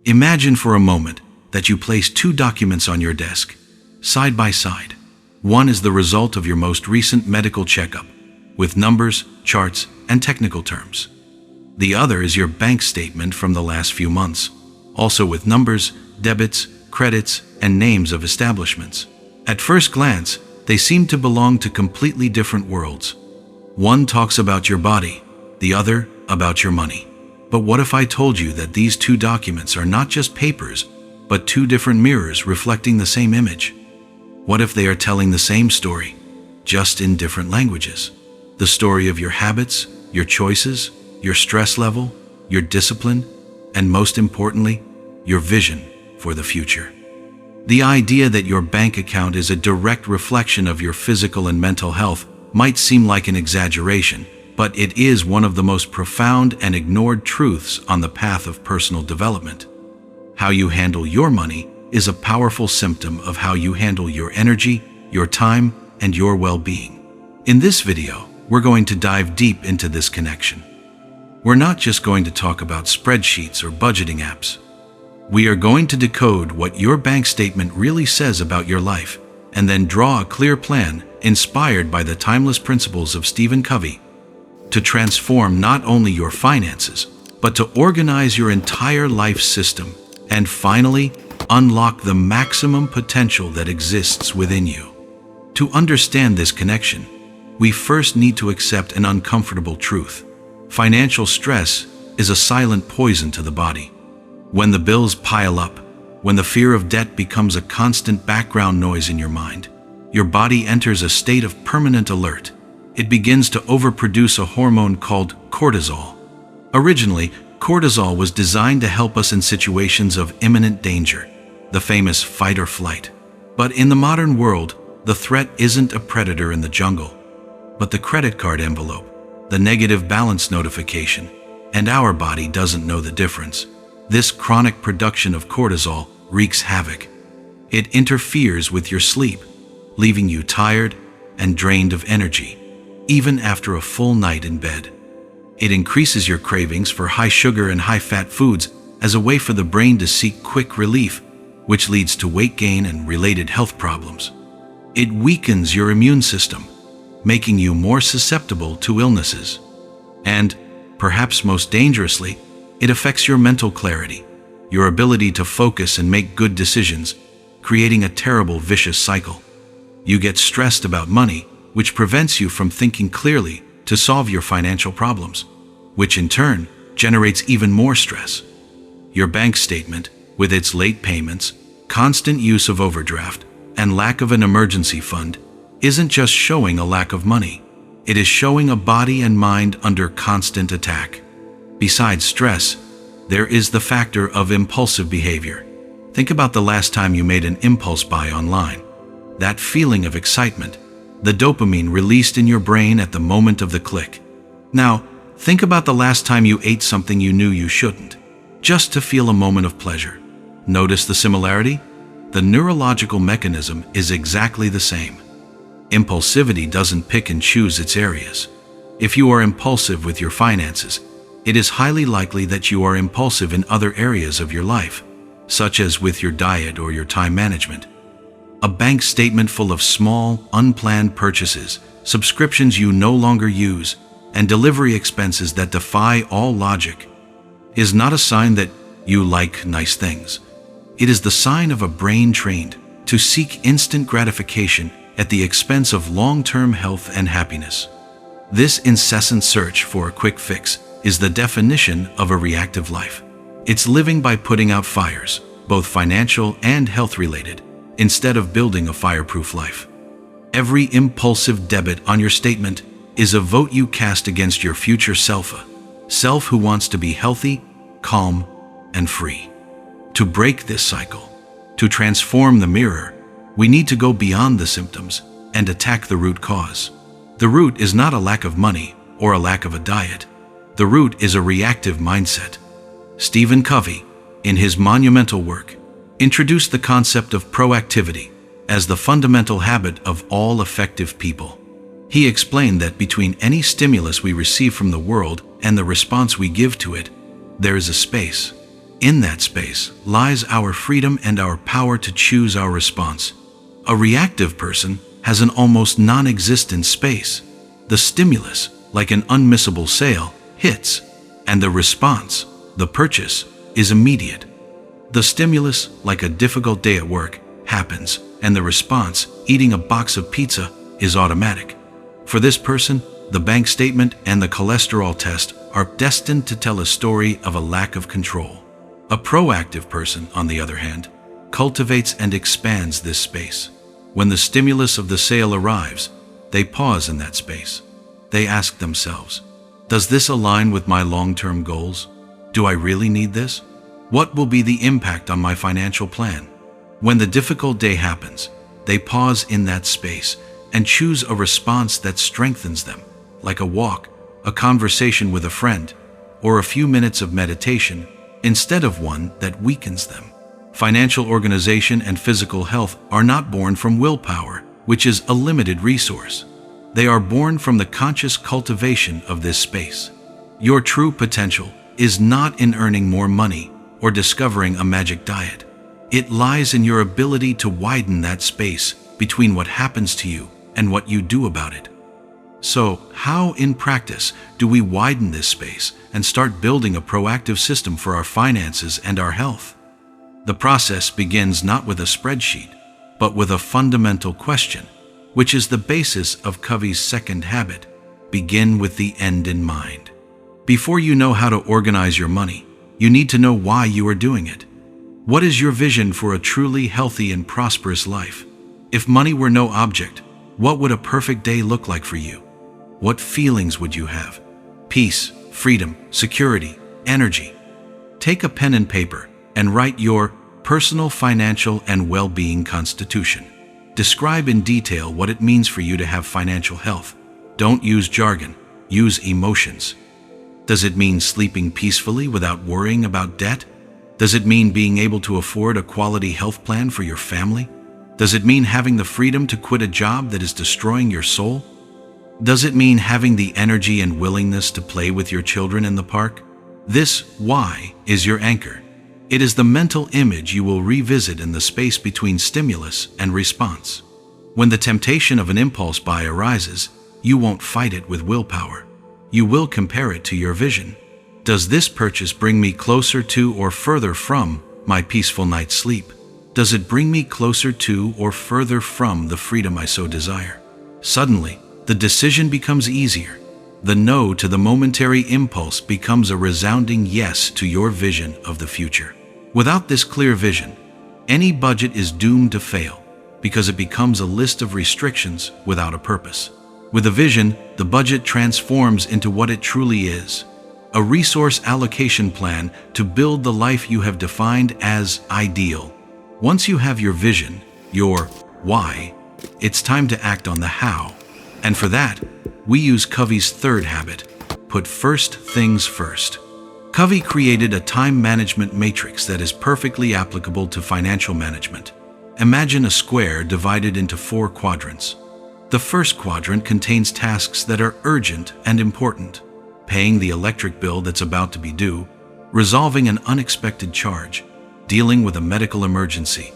Imagine for a moment that you place two documents on your desk, side by side. One is the result of your most recent medical checkup, with numbers, charts, and technical terms. The other is your bank statement from the last few months, also with numbers, debits, credits, and names of establishments. At first glance, they seem to belong to completely different worlds. One talks about your body, the other about your money. But what if I told you that these two documents are not just papers, but two different mirrors reflecting the same image? What if they are telling the same story, just in different languages? The story of your habits, your choices, your stress level, your discipline, and most importantly, your vision for the future. The idea that your bank account is a direct reflection of your physical and mental health might seem like an exaggeration, but it is one of the most profound and ignored truths on the path of personal development. How you handle your money is a powerful symptom of how you handle your energy, your time, and your well-being. In this video, we're going to dive deep into this connection. We're not just going to talk about spreadsheets or budgeting apps. We are going to decode what your bank statement really says about your life, and then draw a clear plan inspired by the timeless principles of Stephen Covey to transform not only your finances, but to organize your entire life system and finally unlock the maximum potential that exists within you. To understand this connection, we first need to accept an uncomfortable truth. Financial stress is a silent poison to the body. When the bills pile up, when the fear of debt becomes a constant background noise in your mind, your body enters a state of permanent alert. It begins to overproduce a hormone called cortisol. Originally, cortisol was designed to help us in situations of imminent danger, the famous fight or flight. But in the modern world, the threat isn't a predator in the jungle, but the credit card envelope, the negative balance notification, and our body doesn't know the difference. This chronic production of cortisol wreaks havoc. It interferes with your sleep, leaving you tired and drained of energy, even after a full night in bed. It increases your cravings for high sugar and high fat foods as a way for the brain to seek quick relief, which leads to weight gain and related health problems. It weakens your immune system, making you more susceptible to illnesses. And, perhaps most dangerously, it affects your mental clarity, your ability to focus and make good decisions, creating a terrible vicious cycle. You get stressed about money, which prevents you from thinking clearly to solve your financial problems, which in turn generates even more stress. Your bank statement, with its late payments, constant use of overdraft, and lack of an emergency fund, isn't just showing a lack of money. It is showing a body and mind under constant attack. Besides stress, there is the factor of impulsive behavior. Think about the last time you made an impulse buy online. That feeling of excitement, the dopamine released in your brain at the moment of the click. Now, think about the last time you ate something you knew you shouldn't, just to feel a moment of pleasure. Notice the similarity? The neurological mechanism is exactly the same. Impulsivity doesn't pick and choose its areas. If you are impulsive with your finances, it is highly likely that you are impulsive in other areas of your life, such as with your diet or your time management. A bank statement full of small, unplanned purchases, subscriptions you no longer use, and delivery expenses that defy all logic is not a sign that you like nice things. It is the sign of a brain trained to seek instant gratification at the expense of long-term health and happiness. This incessant search for a quick fix is the definition of a reactive life. It's living by putting out fires, both financial and health-related, instead of building a fireproof life. Every impulsive debit on your statement is a vote you cast against your future self, a self who wants to be healthy, calm, and free. To break this cycle, to transform the mirror, we need to go beyond the symptoms and attack the root cause. The root is not a lack of money or a lack of a diet. The root is a reactive mindset. Stephen Covey, in his monumental work, introduced the concept of proactivity as the fundamental habit of all effective people. He explained that between any stimulus we receive from the world and the response we give to it, there is a space. In that space lies our freedom and our power to choose our response. A reactive person has an almost non-existent space. The stimulus, like an unmissable sale, hits, and the response, the purchase, is immediate. The stimulus, like a difficult day at work, happens, and the response, eating a box of pizza, is automatic. For this person, the bank statement and the cholesterol test are destined to tell a story of a lack of control. A proactive person, on the other hand, cultivates and expands this space. When the stimulus of the sale arrives, they pause in that space. They ask themselves, does this align with my long-term goals? Do I really need this? What will be the impact on my financial plan? When the difficult day happens, they pause in that space and choose a response that strengthens them, like a walk, a conversation with a friend, or a few minutes of meditation, instead of one that weakens them. Financial organization and physical health are not born from willpower, which is a limited resource. They are born from the conscious cultivation of this space. Your true potential is not in earning more money or discovering a magic diet. It lies in your ability to widen that space between what happens to you and what you do about it. So, how in practice do we widen this space and start building a proactive system for our finances and our health? The process begins not with a spreadsheet, but with a fundamental question, which is the basis of Covey's second habit: begin with the end in mind. Before you know how to organize your money, you need to know why you are doing it. What is your vision for a truly healthy and prosperous life? If money were no object, what would a perfect day look like for you? What feelings would you have? Peace, freedom, security, energy. Take a pen and paper and write your personal financial and well-being constitution. Describe in detail what it means for you to have financial health. Don't use jargon, use emotions. Does it mean sleeping peacefully without worrying about debt? Does it mean being able to afford a quality health plan for your family? Does it mean having the freedom to quit a job that is destroying your soul? Does it mean having the energy and willingness to play with your children in the park? This why is your anchor. It is the mental image you will revisit in the space between stimulus and response. When the temptation of an impulse buy arises, you won't fight it with willpower. You will compare it to your vision. Does this purchase bring me closer to or further from my peaceful night's sleep? Does it bring me closer to or further from the freedom I so desire? Suddenly, the decision becomes easier. The no to the momentary impulse becomes a resounding yes to your vision of the future. Without this clear vision, any budget is doomed to fail because it becomes a list of restrictions without a purpose. With a vision, the budget transforms into what it truly is: a resource allocation plan to build the life you have defined as ideal. Once you have your vision, your why, it's time to act on the how. And for that, we use Covey's third habit: put first things first. Covey created a time management matrix that is perfectly applicable to financial management. Imagine a square divided into 4 quadrants. The first quadrant contains tasks that are urgent and important: paying the electric bill that's about to be due, resolving an unexpected charge, dealing with a medical emergency.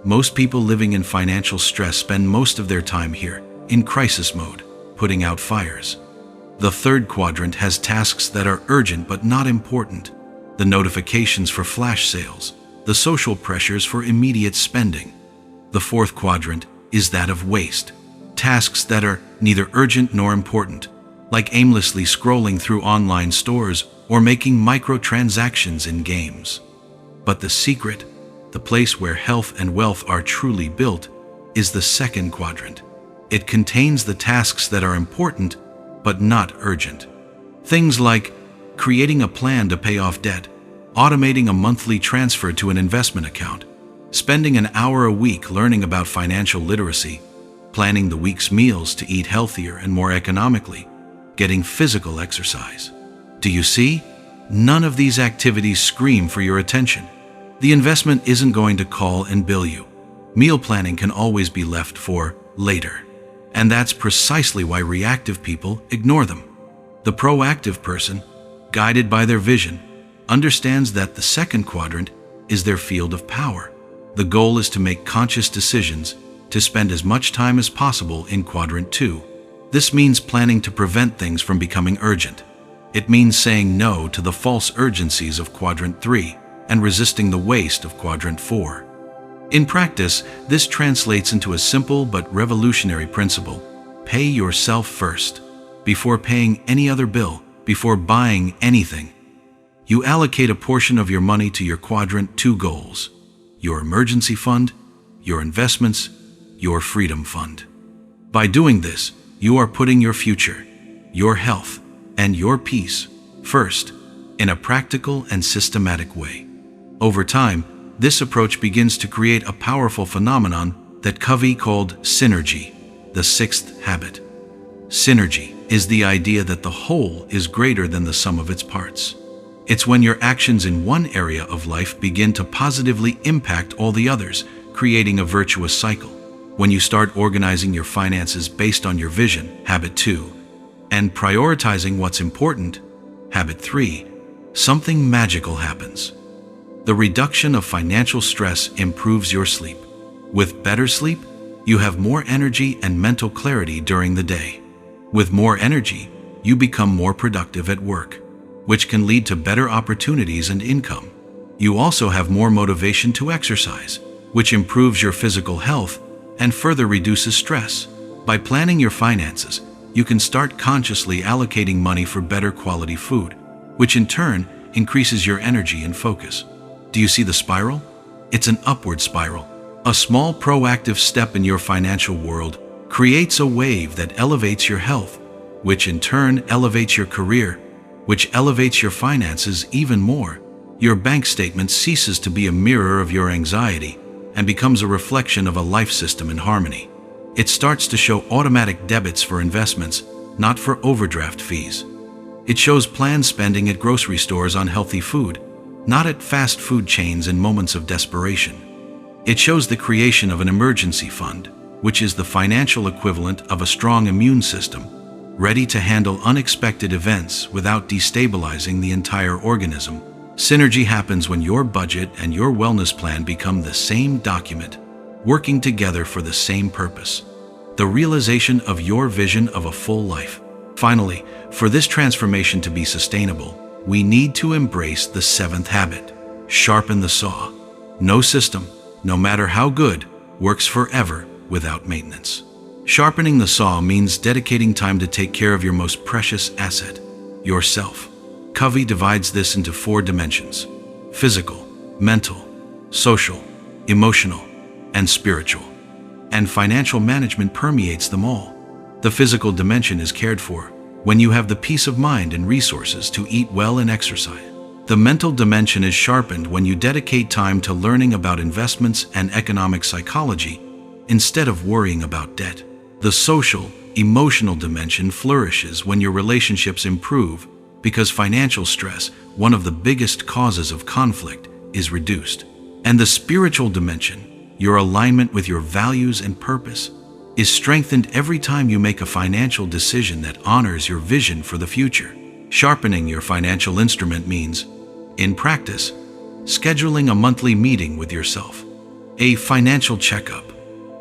Most people living in financial stress spend most of their time here, in crisis mode, putting out fires. The third quadrant has tasks that are urgent but not important: the notifications for flash sales, the social pressures for immediate spending. The fourth quadrant is that of waste: tasks that are neither urgent nor important, like aimlessly scrolling through online stores or making microtransactions in games. But the secret, the place where health and wealth are truly built, is the second quadrant. It contains the tasks that are important but not urgent. Things like creating a plan to pay off debt, automating a monthly transfer to an investment account, spending an hour a week learning about financial literacy, planning the week's meals to eat healthier and more economically, getting physical exercise. Do you see? None of these activities scream for your attention. The investment isn't going to call and bill you. Meal planning can always be left for later. And that's precisely why reactive people ignore them. The proactive person, guided by their vision, understands that the second quadrant is their field of power. The goal is to make conscious decisions to spend as much time as possible in quadrant 2. This means planning to prevent things from becoming urgent. It means saying no to the false urgencies of quadrant 3 and resisting the waste of quadrant 4. In practice, this translates into a simple but revolutionary principle: pay yourself first. Before paying any other bill, before buying anything, you allocate a portion of your money to your quadrant 2 goals: your emergency fund, your investments, your freedom fund. By doing this, you are putting your future, your health, and your peace first in a practical and systematic way. Over time, this approach begins to create a powerful phenomenon that Covey called synergy, the sixth habit. Synergy is the idea that the whole is greater than the sum of its parts. It's when your actions in one area of life begin to positively impact all the others, creating a virtuous cycle. When you start organizing your finances based on your vision, habit 2, and prioritizing what's important, habit 3, something magical happens. The reduction of financial stress improves your sleep. With better sleep, you have more energy and mental clarity during the day. With more energy, you become more productive at work, which can lead to better opportunities and income. You also have more motivation to exercise, which improves your physical health and further reduces stress. By planning your finances, you can start consciously allocating money for better quality food, which in turn increases your energy and focus. Do you see the spiral? It's an upward spiral. A small proactive step in your financial world creates a wave that elevates your health, which in turn elevates your career, which elevates your finances even more. Your bank statement ceases to be a mirror of your anxiety and becomes a reflection of a life system in harmony. It starts to show automatic debits for investments, not for overdraft fees. It shows planned spending at grocery stores on healthy food, not at fast food chains in moments of desperation. It shows the creation of an emergency fund, which is the financial equivalent of a strong immune system, ready to handle unexpected events without destabilizing the entire organism. Synergy happens when your budget and your wellness plan become the same document, working together for the same purpose: the realization of your vision of a full life. Finally, for this transformation to be sustainable, we need to embrace the seventh habit: sharpen the saw. No system, no matter how good, works forever without maintenance. Sharpening the saw means dedicating time to take care of your most precious asset, yourself. Covey divides this into 4 dimensions: physical, mental, social, emotional, and spiritual. And financial management permeates them all. The physical dimension is cared for when you have the peace of mind and resources to eat well and exercise. The mental dimension is sharpened when you dedicate time to learning about investments and economic psychology instead of worrying about debt. The social, emotional dimension flourishes when your relationships improve because financial stress, one of the biggest causes of conflict, is reduced. And the spiritual dimension, your alignment with your values and purpose, is strengthened every time you make a financial decision that honors your vision for the future. Sharpening your financial instrument means, in practice, scheduling a monthly meeting with yourself, a financial checkup.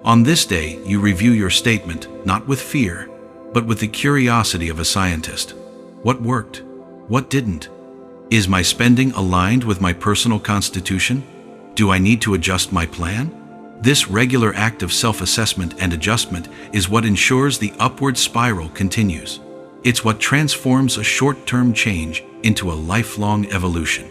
On this day, you review your statement, not with fear, but with the curiosity of a scientist. What worked? What didn't? Is my spending aligned with my personal constitution? Do I need to adjust my plan? This regular act of self-assessment and adjustment is what ensures the upward spiral continues. It's what transforms a short-term change into a lifelong evolution.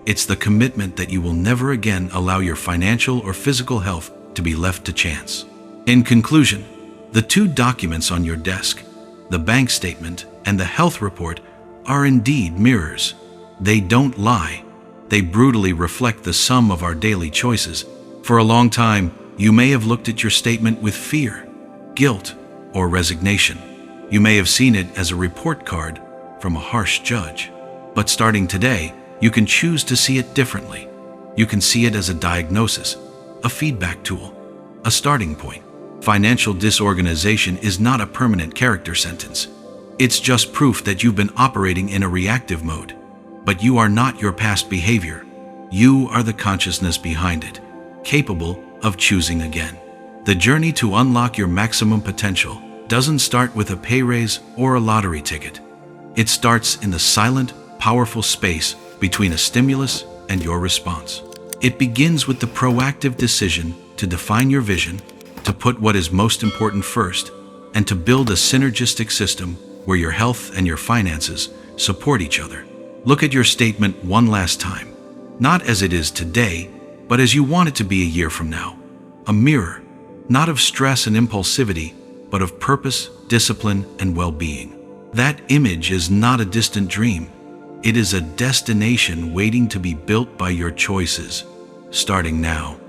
It's the commitment that you will never again allow your financial or physical health to be left to chance. In conclusion, the 2 documents on your desk, the bank statement and the health report, are indeed mirrors. They don't lie. They brutally reflect the sum of our daily choices. For a long time, you may have looked at your statement with fear, guilt, or resignation. You may have seen it as a report card from a harsh judge. But starting today, you can choose to see it differently. You can see it as a diagnosis, a feedback tool, a starting point. Financial disorganization is not a permanent character sentence. It's just proof that you've been operating in a reactive mode. But you are not your past behavior. You are the consciousness behind it, capable of choosing again. The journey to unlock your maximum potential doesn't start with a pay raise or a lottery ticket. It starts in the silent, powerful space between a stimulus and your response. It begins with the proactive decision to define your vision, to put what is most important first, and to build a synergistic system where your health and your finances support each other. Look at your statement one last time, not as it is today, but as you want it to be a year from now. A mirror, not of stress and impulsivity, but of purpose, discipline, and well-being. That image is not a distant dream. It is a destination waiting to be built by your choices, starting now.